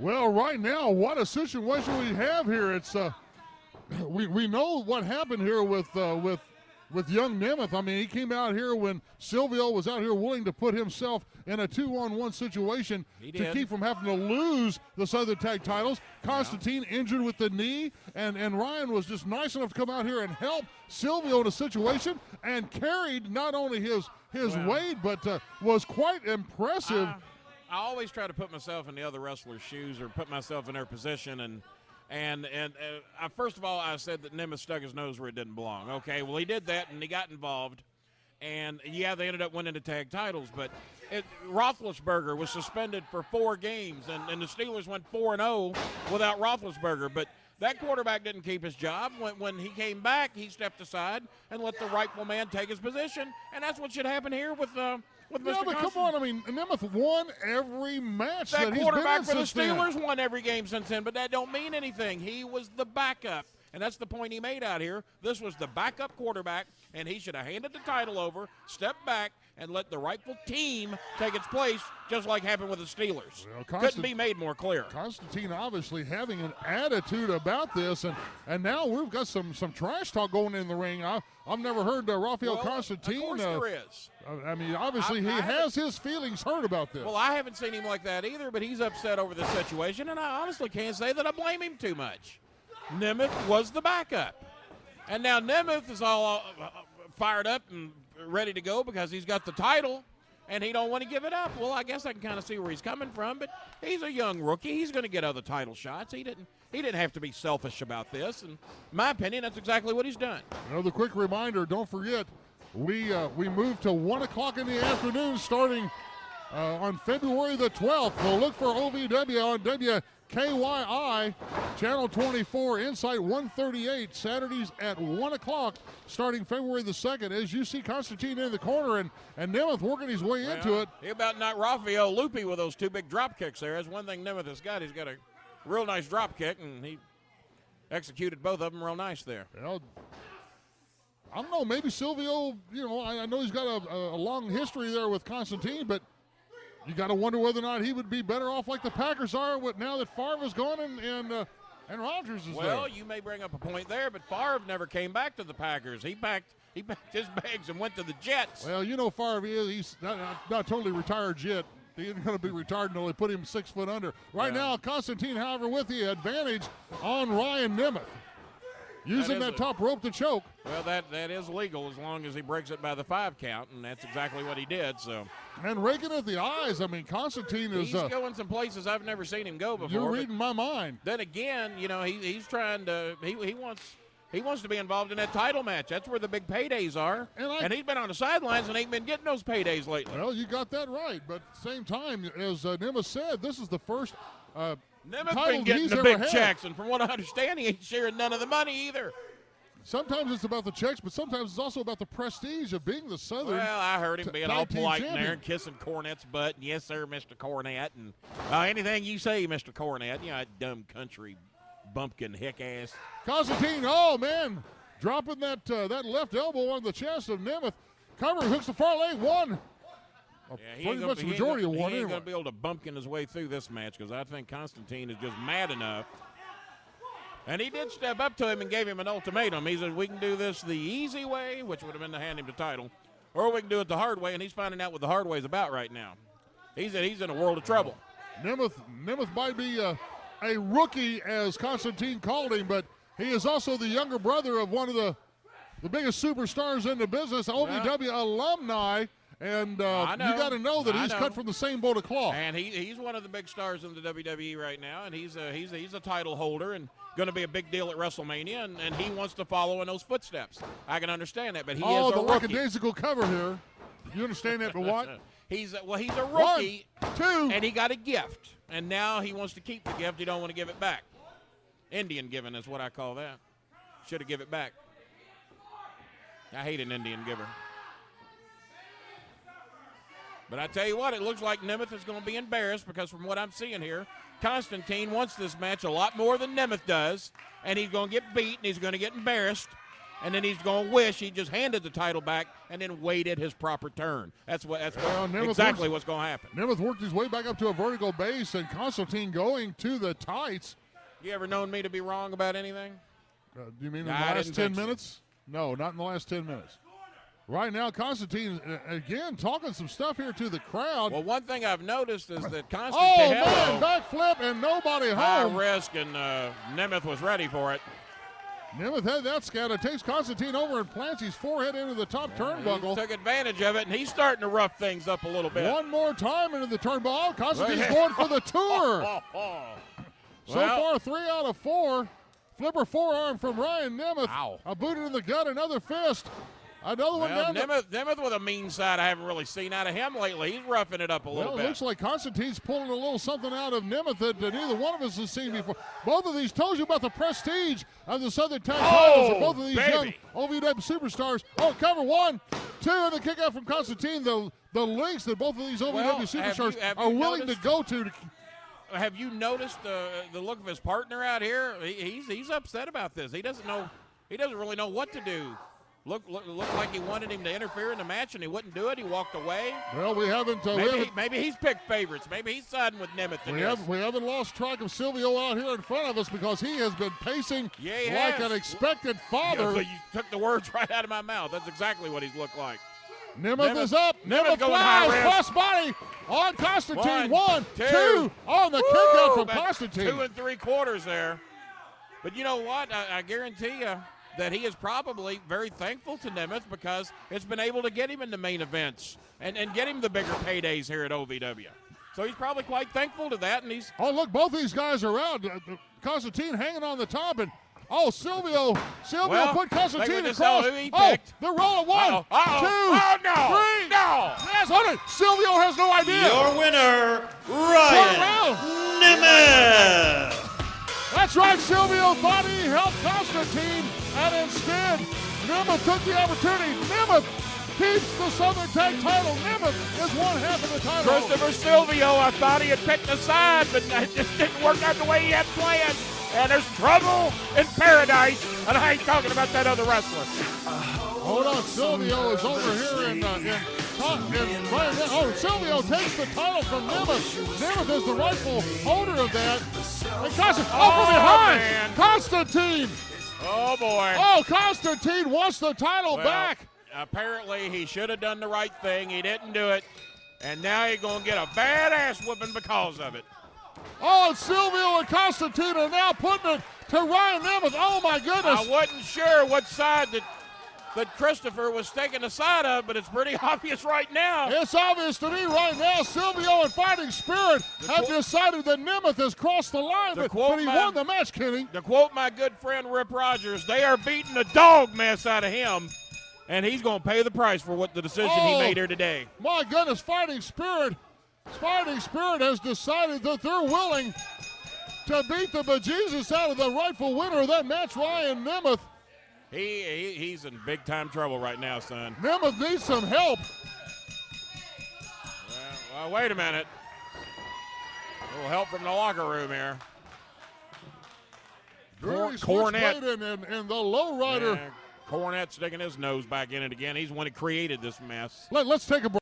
Well, right now, what a situation we have here. It's we know what happened here with Young Nemeth. I mean, he came out here when Silvio was out here willing to put himself in a 2-on-1 situation to keep from having to lose the Southern Tag titles. Constantine injured with the knee, and Ryan was just nice enough to come out here and help Silvio in a situation and carried not only his weight, but was quite impressive. I always try to put myself in the other wrestler's shoes or put myself in their position, and first of all, I said that Nemeth stuck his nose where it didn't belong. Okay, well, he did that, and he got involved, and, yeah, they ended up winning the tag titles, but Roethlisberger was suspended for 4 games, and the Steelers went 4-0 without Roethlisberger, but that quarterback didn't keep his job. When he came back, he stepped aside and let the rightful man take his position, and that's what should happen here with Mr. Yeah, but come on, I mean, Nemeth won every match that he's been in quarterback for the since then. Steelers won every game since then, but that don't mean anything. He was the backup, and that's the point he made out here. This was the backup quarterback, and he should have handed the title over, stepped back, and let the rightful team take its place, just like happened with the Steelers. Well, couldn't be made more clear. Constantine obviously having an attitude about this, and now we've got some trash talk going in the ring. I've never heard Raphael Constantine. Of course there is. I mean, obviously he has his feelings hurt about this. Well, I haven't seen him like that either, but he's upset over this situation, and I honestly can't say that I blame him too much. Nemeth was the backup, and now Nemeth is all fired up and ready to go because he's got the title, and he don't want to give it up. Well, I guess I can kind of see where he's coming from, but he's a young rookie. He's going to get other title shots. He didn't have to be selfish about this, and in my opinion, that's exactly what he's done. Another quick reminder, don't forget, we moved to 1 o'clock in the afternoon starting on February the 12th. So look for OVW on WKYI, Channel 24, Insight 138, Saturdays at 1 o'clock starting February the 2nd. As you see Constantine in the corner and Nemeth working his way into it. He about knocked Raphael loopy with those 2 big drop kicks there. That's one thing Nemeth has got. He's got a real nice drop kick, and he executed both of them real nice there. Well, I don't know, maybe Silvio, I know he's got a long history there with Constantine, but you got to wonder whether or not he would be better off like the Packers are now that Favre is gone and Rodgers is there. Well, you may bring up a point there, but Favre never came back to the Packers. He packed his bags and went to the Jets. Well, Favre he's not totally retired yet. He isn't going to be retired until they put him 6 foot under. Right now, Constantine, however, with the advantage on Ryan Nemeth. Using that top rope to choke. Well, that is legal as long as he breaks it by the 5 count, and that's exactly what he did. So. And raking at the eyes. I mean, Constantine is. He's going some places I've never seen him go before. You're reading my mind. Then again, he's trying to. He wants to be involved in that title match. That's where the big paydays are. And he's been on the sidelines and ain't been getting those paydays lately. Well, you got that right. But at the same time, as Nemeth said, this is the first. Nemeth's been getting the big checks, and from what I understand, he ain't sharing none of the money either. Sometimes it's about the checks, but sometimes it's also about the prestige of being the Southern. Well, I heard him being all polite in there and kissing Cornette's butt. And yes, sir, Mr. Cornette. And anything you say, Mr. Cornette. That dumb country bumpkin hick ass. Constantine, oh, man, dropping that left elbow on the chest of Nemeth. Cover, hooks the far leg, one. Pretty much the majority of one. He ain't going to be able to bumpkin his way through this match because I think Constantine is just mad enough. And he did step up to him and gave him an ultimatum. He said, we can do this the easy way, which would have been to hand him the title, or we can do it the hard way, and he's finding out what the hard way is about right now. He's in a world of trouble. Nemeth might be a rookie, as Constantine called him, but he is also the younger brother of one of the biggest superstars in the business, OVW alumni. And you got to know that he's cut from the same boat of cloth. And he's one of the big stars in the WWE right now, and he's a title holder and going to be a big deal at WrestleMania, and he wants to follow in those footsteps. I can understand that, but he is a rookie. Oh, the lackadaisical cover here. You understand that, but what? He's a rookie. 1, 2. And he got a gift, and now he wants to keep the gift. He don't want to give it back. Indian giving is what I call that. Should have give it back. I hate an Indian giver. But I tell you what, it looks like Nemeth is going to be embarrassed because from what I'm seeing here, Constantine wants this match a lot more than Nemeth does, and he's going to get beat and he's going to get embarrassed. and then he's going to wish he just handed the title back and then waited his proper turn. That's exactly what's going to happen. Nemeth worked his way back up to a vertical base, and Constantine going to the tights. You ever known me to be wrong about anything? Do you mean in the last 10 minutes? No, not in the last 10 minutes. Right now, Constantine, again, talking some stuff here to the crowd. Well, one thing I've noticed is that Constantine backflip and nobody home. High risk, and Nemeth was ready for it. Nemeth had that scout. It takes Constantine over and plants his forehead into the top turnbuckle. He took advantage of it, and he's starting to rough things up a little bit. One more time into the turnbuckle. Constantine's going for the tour. So far, 3 out of 4. Flipper forearm from Ryan Nemeth. Ow. A boot in the gut, another fist. Another one down. Nemeth with a mean side I haven't really seen out of him lately. He's roughing it up a little bit. It looks like Constantine's pulling a little something out of Nemeth that neither one of us has seen before. Both of these told you about the prestige of the Southern Tag Titles of both of these young OVW superstars. Oh, cover 1, 2, and the kick out from Constantine. The lengths that both of these OVW superstars are willing to go to. Have you noticed the look of his partner out here? He's upset about this. He doesn't know. He doesn't really know what to do. Looked like he wanted him to interfere in the match, and he wouldn't do it. He walked away. Well, we haven't. Maybe he's picked favorites. Maybe he's siding with Nemeth. We haven't lost track of Silvio out here in front of us because he has been pacing like an expected father. Yeah, so you took the words right out of my mouth. That's exactly what he's looked like. Nemeth is up. Nemeth flies. Cross body on Constantine. 1, 2 on the kick out from Constantine. 2 3/4 there. But you know what? I guarantee you that he is probably very thankful to Nemeth because it's been able to get him in the main events and get him the bigger paydays here at OVW. So he's probably quite thankful to that. And he's look, both these guys are out. Constantine hanging on the top, and Silvio put Constantine across. They're rolling 1, 2, 3. No. Yes, hold it. Silvio has no idea. Your winner, Ryan Nemeth. That's right, Silvio thought he helped Constantine, and instead, Nemeth took the opportunity. Nemeth keeps the Southern Tag title. Nemeth is one half of the title. Christopher Silvio, I thought he had picked a side, but it just didn't work out the way he had planned. And there's trouble in paradise, and I ain't talking about that other wrestler. Hold on, Silvio is over here Silvio takes the title from Nemeth. Nemeth is the rightful holder of that. And from behind, man. Constantine. Oh, boy. Constantine wants the title back. Apparently, he should have done the right thing. He didn't do it. And now he's going to get a badass whooping because of it. And Silvio and Constantine are now putting it to Ryan Nemeth. Oh, my goodness. I wasn't sure what side that Christopher was taking the side of, but it's pretty obvious right now. It's obvious to me right now. Silvio and Fighting Spirit have decided that Nemeth has crossed the line, but he won the match, Kenny. To quote my good friend Rip Rogers, they are beating the dog mess out of him, and he's going to pay the price for what the decision he made here today. My goodness, Fighting Spirit has decided that they're willing to beat the bejesus out of the rightful winner of that match, Ryan Nemeth. He's in big-time trouble right now, son. Nemeth needs some help. Well, wait a minute. A little help from the locker room here. Cornette and the lowrider. Cornette sticking his nose back in it again. He's the one who created this mess. Let's take a break.